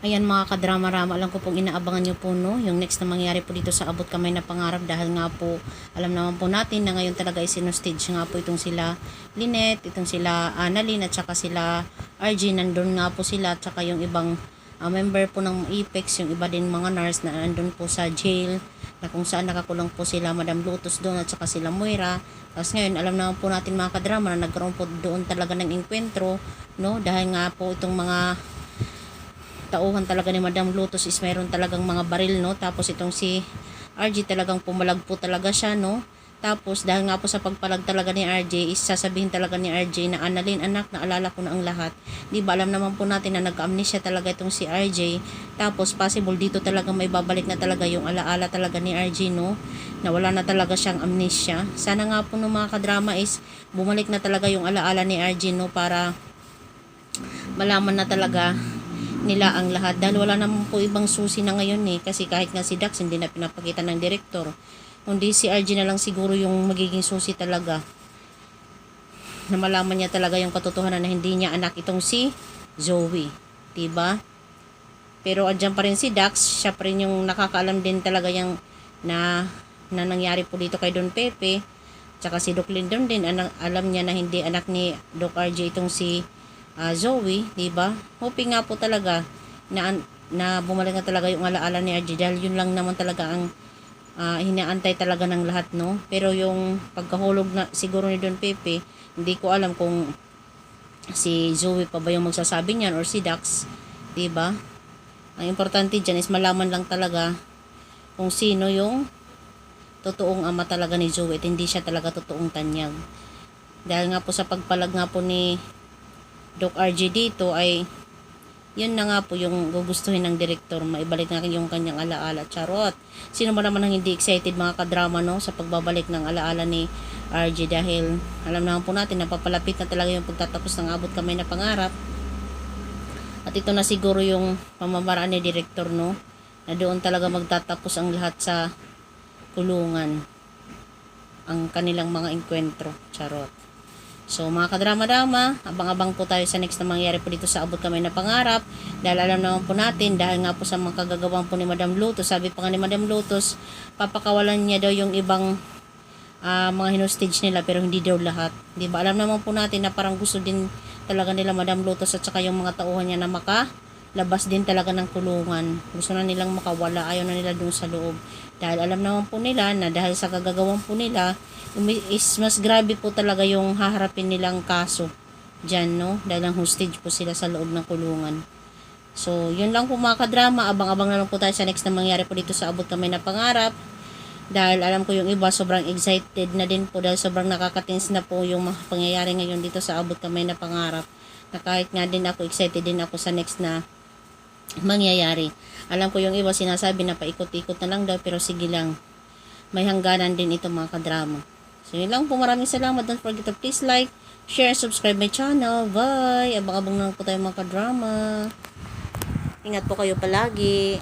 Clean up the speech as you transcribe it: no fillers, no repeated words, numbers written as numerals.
Ayan mga kadrama-rama, alam ko pong inaabangan nyo po no, yung next na mangyari po dito sa Abot Kamay na Pangarap, dahil nga po alam naman po natin na ngayon talaga ay sinustage nga po itong sila Lynette, itong sila Annalyn at saka sila RG, nandun nga po sila, at saka yung ibang member po ng Apex, yung iba din mga nurse na nandun po sa jail, na kung saan nakakulong po sila Madam Lotus doon at saka sila Moira. Tapos ngayon alam naman po natin mga kadrama na nagkaroon po doon talaga ng enkwentro no, dahil nga po itong mga tauhan talaga ni Madam Lotus is mayroon talagang mga baril no, tapos itong si RJ talagang pumalag po talaga siya no. Tapos dahil nga po sa pagpalag talaga ni RJ is sasabihin talaga ni RJ na Annalyn anak, naalala ko na ang lahat, di ba alam naman po natin na nag-amnesia talaga itong si RJ. Tapos possible dito talaga may babalik na talaga yung alaala talaga ni RJ no, na wala na talaga siyang amnesia. Sana nga po no mga kadrama is bumalik na talaga yung alaala ni RJ no, para malaman na talaga nila ang lahat, dahil wala naman po ibang susi na ngayon kasi kahit nga si Dax hindi na pinapakita ng direktor, kundi si RG na lang siguro yung magiging susi talaga, na malaman niya talaga yung katotohanan na hindi niya anak itong si Zoe, diba? Pero andyan pa rin si Dax, siya pa rin yung nakakaalam din talaga yung na nangyari po dito kay Don Pepe, tsaka si Doc Lindon din, alam niya na hindi anak ni Doc RG itong si Zoe, diba? Hoping nga po talaga na bumalik na talaga yung alaala ni RG, dahil yun lang naman talaga ang hinaantay talaga ng lahat no. Pero yung pagkahulog na siguro ni Don Pepe, hindi ko alam kung si Zoe pa ba yung magsasabi niyan or si Dax, diba? Ang importante dyan is malaman lang talaga kung sino yung totoong ama talaga ni Zoe at hindi siya talaga totoong tanyag. Dahil nga po sa pagpalag nga po ni Doc RG dito ay yun na nga po yung gugustuhin ng direktor, maibalik na yung kanyang alaala. Charot, sino ba naman ang hindi excited mga kadrama no sa pagbabalik ng alaala ni RG, dahil alam naman po natin na papalapit na talaga yung pagtatapos ng Abot Kamay na Pangarap, at ito na siguro yung pamamaraan ni direktor no, na doon talaga magtatapos ang lahat sa kulungan, ang kanilang mga enkwentro. Charot. So mga kadrama-drama, abang-abang po tayo sa next na mangyari po dito sa Abot Kamay na Pangarap, dahil alam naman po natin, dahil nga po sa mga kagagawang po ni Madam Lotus, sabi pa nga ni Madam Lotus, papakawalan niya daw yung ibang mga hinostage nila, pero hindi daw lahat, di ba? Alam naman po natin na parang gusto din talaga nila Madam Lotus at saka yung mga tauhan niya na makalabas din talaga ng kulungan, gusto na nilang makawala, ayaw na nila dun sa loob, dahil alam naman po nila na dahil sa kagagawang po nila is mas grabe po talaga yung haharapin nilang kaso dyan no, dahil ang hostage po sila sa loob ng kulungan. So yun lang po mga kadrama, abang-abang na lang po tayo sa next na mangyari po dito sa Abot Kamay na Pangarap, dahil alam ko yung iba sobrang excited na din po, dahil sobrang nakakatins na po yung mga pangyayari ngayon dito sa Abot Kamay na Pangarap, na kahit nga din ako excited din ako sa next na mangyayari. Alam ko yung iba sinasabi na paikot-ikot na lang daw, pero sige lang, may hangganan din ito mga kadrama. So yun lang po, maraming salamat. Don't forget to please like, share, subscribe my channel. Bye! Abang-abang na lang po tayo mga kadrama. Ingat po kayo palagi.